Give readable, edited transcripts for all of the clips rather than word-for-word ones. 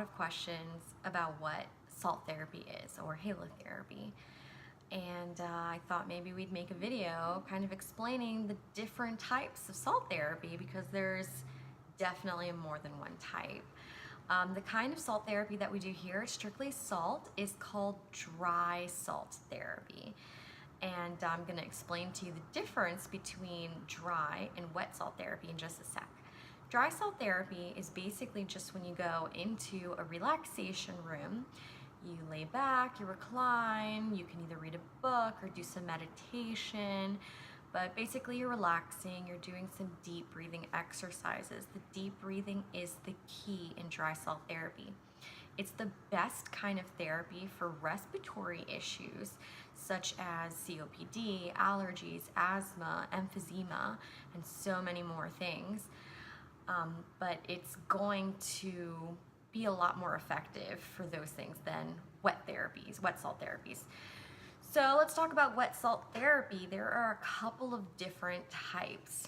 of questions about what salt therapy is, or halotherapy. And I thought maybe we'd make a video kind of explaining the different types of salt therapy, because there's definitely more than one type. The kind of salt therapy that we do here, strictly salt, is called dry salt therapy. And I'm going to explain to you the difference between dry and wet salt therapy in just a sec. Dry salt therapy is basically just when you go into a relaxation room, you lay back, you recline, you can either read a book or do some meditation, but basically you're relaxing, you're doing some deep breathing exercises. The deep breathing is the key in dry salt therapy. It's the best kind of therapy for respiratory issues such as COPD, allergies, asthma, emphysema, and so many more things. But it's going to be a lot more effective for those things than wet salt therapies. So let's talk about wet salt therapy. There are a couple of different types.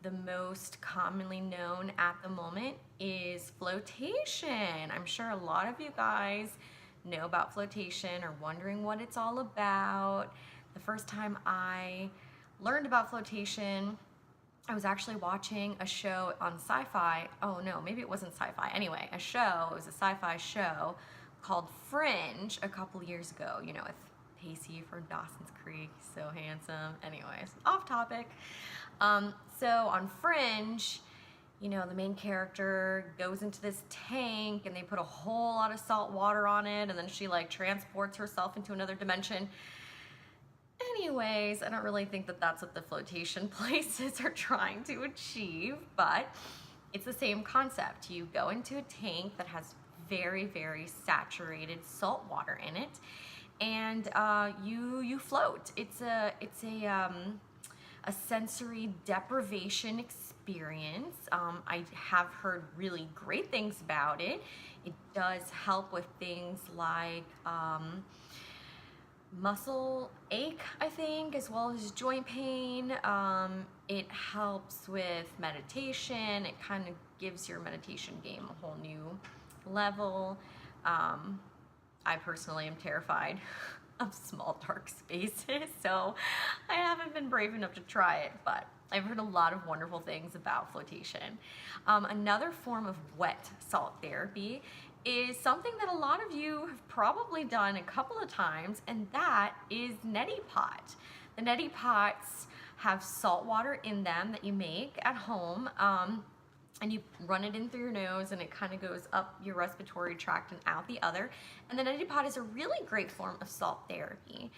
The most commonly known at the moment is flotation. I'm sure a lot of you guys know about flotation or wondering what it's all about. The first time I learned about flotation, I was actually watching a show on Sci-Fi. Oh no, maybe it wasn't Sci-Fi. Anyway, it was a sci-fi show called Fringe a couple years ago, you know, with Pacey from Dawson's Creek, so handsome. Anyways, off topic. So on Fringe, you know, the main character goes into this tank and they put a whole lot of salt water on it, and then she like transports herself into another dimension. Anyways, I don't really think that that's what the flotation places are trying to achieve, but it's the same concept. You go into a tank that has very, very saturated salt water in it, and you float. It's a sensory deprivation experience. I have heard really great things about it. It does help with things like muscle ache, I think, as well as joint pain. It helps with meditation. It kind of gives your meditation game a whole new level. I personally am terrified of small dark spaces, so I haven't been brave enough to try it, but I've heard a lot of wonderful things about flotation. Another form of wet salt therapy is something that a lot of you have probably done a couple of times, and that is neti pot. The neti pots have salt water in them that you make at home, and you run it in through your nose, and it kind of goes up your respiratory tract and out the other. And the neti pot is a really great form of salt therapy.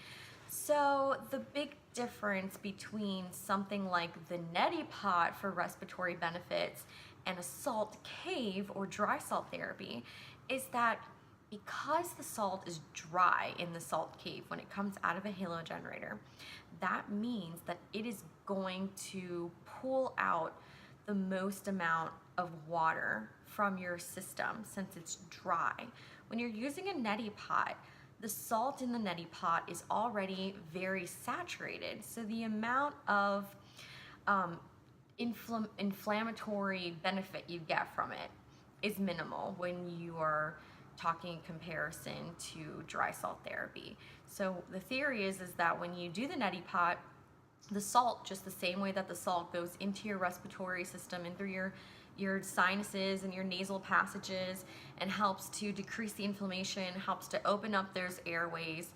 So the big difference between something like the neti pot for respiratory benefits and a salt cave or dry salt therapy is that because the salt is dry in the salt cave when it comes out of a halo generator, that means that it is going to pull out the most amount of water from your system since it's dry. When you're using a neti pot, the salt in the neti pot is already very saturated, so the amount of inflammatory benefit you get from it is minimal when you are talking in comparison to dry salt therapy. So the theory is that when you do the neti pot, the salt, just the same way that the salt goes into your respiratory system and through your sinuses and your nasal passages and helps to decrease the inflammation, helps to open up those airways.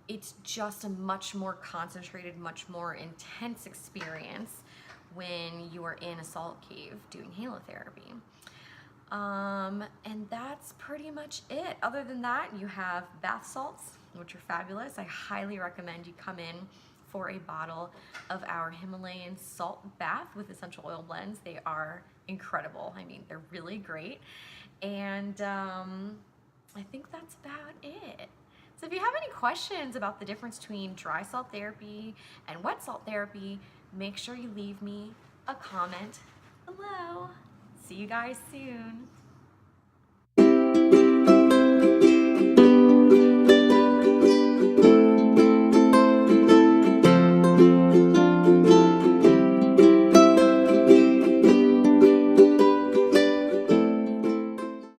It's just a much more concentrated, much more intense experience when you are in a salt cave doing halotherapy. And that's pretty much it. Other than that, you have bath salts, which are fabulous. I highly recommend you come in for a bottle of our Himalayan salt bath with essential oil blends. They are incredible. I mean, they're really great. And I think that's about it. So if you have any questions about the difference between dry salt therapy and wet salt therapy, make sure you leave me a comment below. See you guys soon.